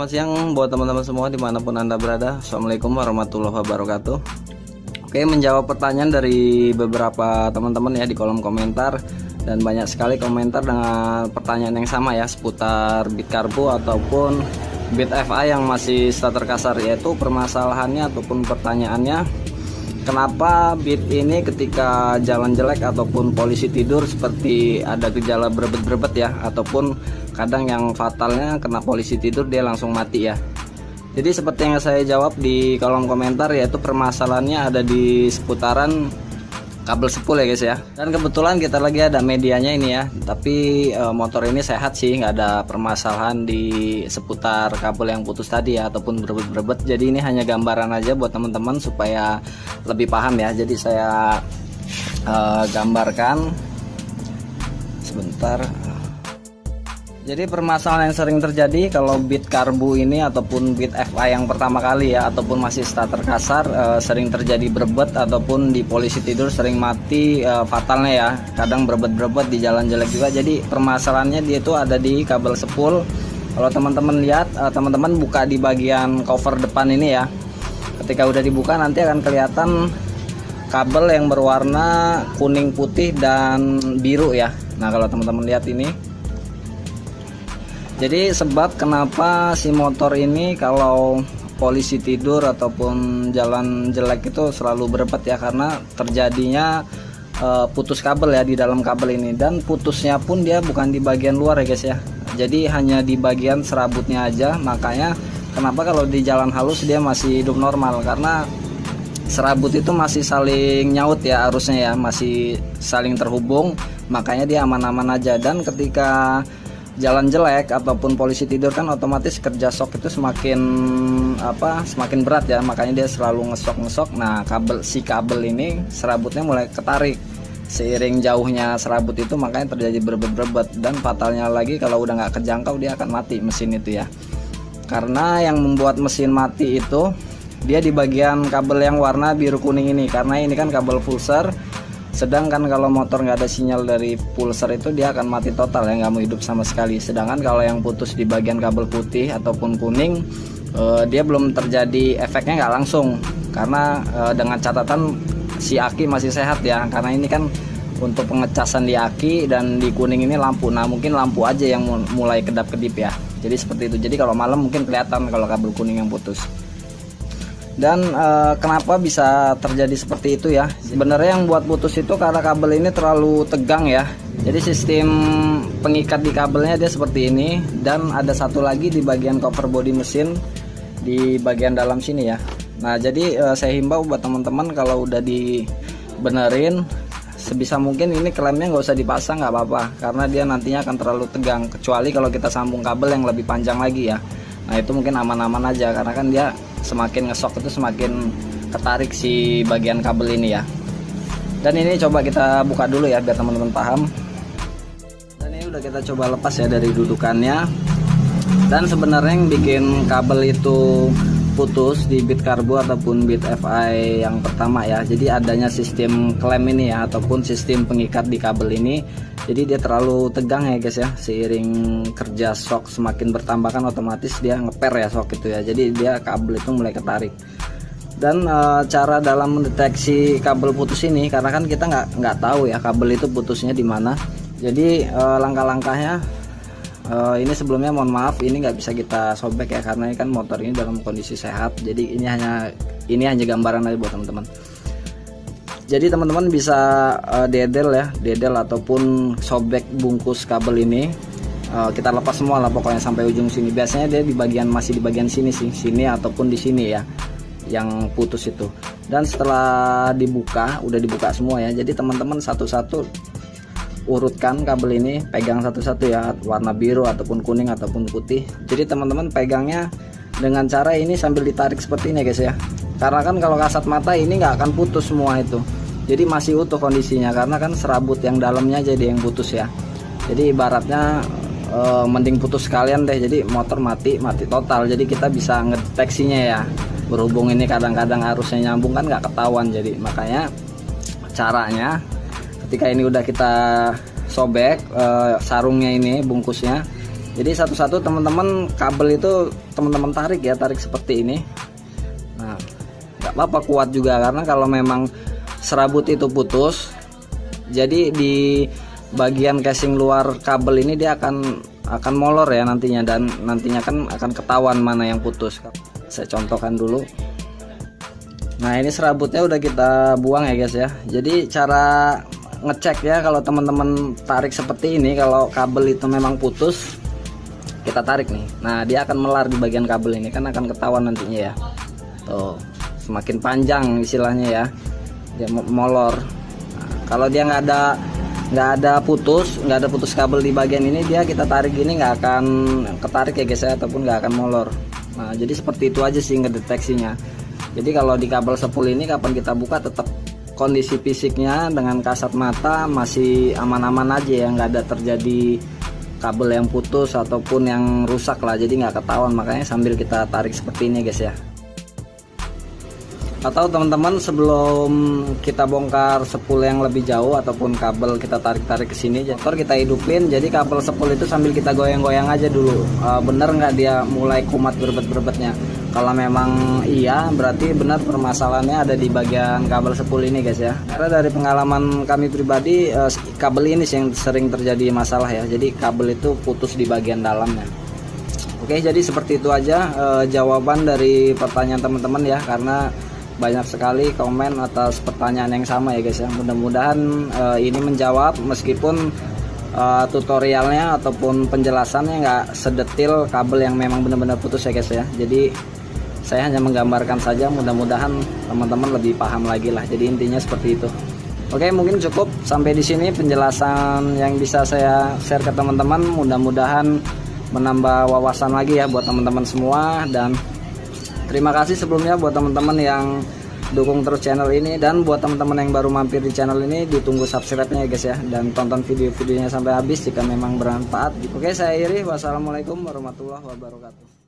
selamat siang buat teman-teman semua dimanapun Anda berada. Assalamualaikum warahmatullahi wabarakatuh. Oke, menjawab pertanyaan dari beberapa teman-teman ya di kolom komentar, dan banyak sekali komentar dengan pertanyaan yang sama ya seputar bit karbu ataupun bit FI yang masih starter kasar, yaitu permasalahannya ataupun pertanyaannya, kenapa bit ini ketika jalan jelek ataupun polisi tidur seperti ada gejala berebet-berebet ya, ataupun kadang yang fatalnya kena polisi tidur dia langsung mati ya. Jadi seperti yang saya jawab di kolom komentar, yaitu permasalahannya ada di seputaran kabel spool ya guys ya. Dan kebetulan kita lagi ada medianya ini ya, tapi motor ini sehat sih, nggak ada permasalahan di seputar kabel yang putus tadi ya ataupun berebet-berebet. Jadi ini hanya gambaran aja buat teman-teman supaya lebih paham ya. Jadi saya gambarkan sebentar. Jadi permasalahan yang sering terjadi kalau bit karbu ini ataupun bit FI yang pertama kali ya, ataupun masih starter kasar, sering terjadi berebet ataupun di polisi tidur sering mati, fatalnya ya. Kadang berebet-berebet di jalan jelek juga. Jadi permasalahannya dia itu ada di kabel spool. Kalau teman-teman lihat, teman-teman buka di bagian cover depan ini ya. Ketika udah dibuka nanti akan kelihatan kabel yang berwarna kuning, putih, dan biru ya. Nah kalau teman-teman lihat ini, jadi sebab kenapa si motor ini kalau polisi tidur ataupun jalan jelek itu selalu berebet ya, karena terjadinya putus kabel ya di dalam kabel ini. Dan putusnya pun dia bukan di bagian luar ya guys ya, jadi hanya di bagian serabutnya aja. Makanya kenapa kalau di jalan halus dia masih hidup normal, karena serabut itu masih saling nyaut ya arusnya ya, masih saling terhubung, makanya dia aman-aman aja. Dan ketika jalan jelek ataupun polisi tidur kan otomatis kerja shock itu semakin berat ya, makanya dia selalu ngesok. Nah si kabel ini serabutnya mulai ketarik. Seiring jauhnya serabut itu makanya terjadi berebet-berebet, dan fatalnya lagi kalau udah nggak kejangkau dia akan mati mesin itu ya. Karena yang membuat mesin mati itu dia di bagian kabel yang warna biru kuning ini, karena ini kan kabel pulsar. Sedangkan kalau motor nggak ada sinyal dari pulsar itu dia akan mati total ya, nggak mau hidup sama sekali. Sedangkan kalau yang putus di bagian kabel putih ataupun kuning, dia belum terjadi efeknya, nggak langsung, karena dengan catatan si aki masih sehat ya. Karena ini kan untuk pengecasan di aki, dan di kuning ini lampu. Nah mungkin lampu aja yang mulai kedap-kedip ya. Jadi seperti itu. Jadi kalau malam mungkin kelihatan kalau kabel kuning yang putus. Dan kenapa bisa terjadi seperti itu ya, sebenarnya yang buat putus itu karena kabel ini terlalu tegang ya. Jadi sistem pengikat di kabelnya dia seperti ini, dan ada satu lagi di bagian cover body mesin di bagian dalam sini ya. Nah jadi saya himbau buat teman-teman, kalau udah dibenerin sebisa mungkin ini klemnya nggak usah dipasang, nggak apa-apa, karena dia nantinya akan terlalu tegang. Kecuali kalau kita sambung kabel yang lebih panjang lagi ya, nah itu mungkin aman-aman aja, karena kan dia semakin ngesok itu semakin ketarik si bagian kabel ini ya. Dan ini coba kita buka dulu ya biar teman-teman paham. Dan ini udah kita coba lepas ya dari dudukannya. Dan sebenarnya yang bikin kabel itu putus di bit karbu ataupun bit FI yang pertama ya, jadi adanya sistem klem ini ya, ataupun sistem pengikat di kabel ini. Jadi dia terlalu tegang ya guys ya, seiring kerja shock semakin bertambah kan otomatis dia ngeper ya shock itu ya, jadi dia kabel itu mulai ketarik. Dan cara dalam mendeteksi kabel putus ini, karena kan kita nggak tahu ya kabel itu putusnya di mana. Jadi langkah-langkahnya ini sebelumnya mohon maaf, ini nggak bisa kita sobek ya, karena ini kan motor ini dalam kondisi sehat. Jadi ini hanya gambaran aja buat teman-teman. Jadi teman-teman bisa dedel ataupun sobek bungkus kabel ini. Kita lepas semua lah pokoknya sampai ujung sini. Biasanya dia masih di bagian sini sih, sini ataupun di sini ya, yang putus itu. Dan setelah udah dibuka semua ya. Jadi teman-teman satu-satu urutkan kabel ini, pegang satu-satu ya, warna biru ataupun kuning ataupun putih. Jadi teman-teman pegangnya dengan cara ini sambil ditarik seperti ini guys ya. Karena kan kalau kasat mata ini nggak akan putus semua itu, jadi masih utuh kondisinya, karena kan serabut yang dalamnya jadi yang putus ya. Jadi ibaratnya mending putus sekalian deh, jadi motor mati total. Jadi kita bisa ngedeteksinya ya, berhubung ini kadang-kadang arusnya nyambung kan nggak ketahuan. Jadi makanya caranya ketika ini udah kita sobek sarungnya ini, bungkusnya, Jadi satu-satu teman-teman kabel itu teman-teman tarik ya, tarik seperti ini. Nah, nggak apa-apa, kuat juga, karena kalau memang serabut itu putus, jadi di bagian casing luar kabel ini dia akan molor ya nantinya, dan nantinya kan akan ketahuan mana yang putus. Saya contohkan dulu. Nah, ini serabutnya udah kita buang ya guys ya. Jadi cara ngecek ya, kalau teman-teman tarik seperti ini, kalau kabel itu memang putus, kita tarik nih. Nah, dia akan melar di bagian kabel ini, kan akan ketahuan nantinya ya. Tuh, semakin panjang istilahnya ya, dia molor. Nah, kalau dia nggak ada putus kabel di bagian ini, dia kita tarik gini nggak akan ketarik ya guys ya, ataupun nggak akan molor. Nah, jadi seperti itu aja sih ngedeteksinya. Jadi kalau di kabel sepul ini kapan kita buka, tetap kondisi fisiknya dengan kasat mata masih aman-aman aja ya, nggak ada terjadi kabel yang putus ataupun yang rusak lah, jadi nggak ketahuan. Makanya sambil kita tarik seperti ini guys ya. Atau teman-teman, sebelum kita bongkar sepul yang lebih jauh ataupun kabel kita tarik-tarik ke sini, motor kita hidupin, jadi kabel sepul itu sambil kita goyang-goyang aja dulu. Bener nggak dia mulai kumat berbet-berbetnya? Kalau memang iya, berarti benar permasalahannya ada di bagian kabel sepul ini guys ya. Karena dari pengalaman kami pribadi, kabel ini sih yang sering terjadi masalah ya. Jadi kabel itu putus di bagian dalamnya. Oke, jadi seperti itu aja jawaban dari pertanyaan teman-teman ya, karena banyak sekali komen atas pertanyaan yang sama ya guys ya. Mudah-mudahan ini menjawab, meskipun tutorialnya ataupun penjelasannya nggak sedetil kabel yang memang benar-benar putus ya guys ya. Jadi saya hanya menggambarkan saja, mudah-mudahan teman-teman lebih paham lagi lah. Jadi intinya seperti itu. Oke, mungkin cukup sampai di sini penjelasan yang bisa saya share ke teman-teman. Mudah-mudahan menambah wawasan lagi ya buat teman-teman semua, dan terima kasih sebelumnya buat teman-teman yang dukung terus channel ini, dan buat teman-teman yang baru mampir di channel ini, ditunggu subscribe-nya ya guys ya, dan tonton video-videonya sampai habis jika memang bermanfaat. Oke, saya akhiri. Wassalamualaikum warahmatullahi wabarakatuh.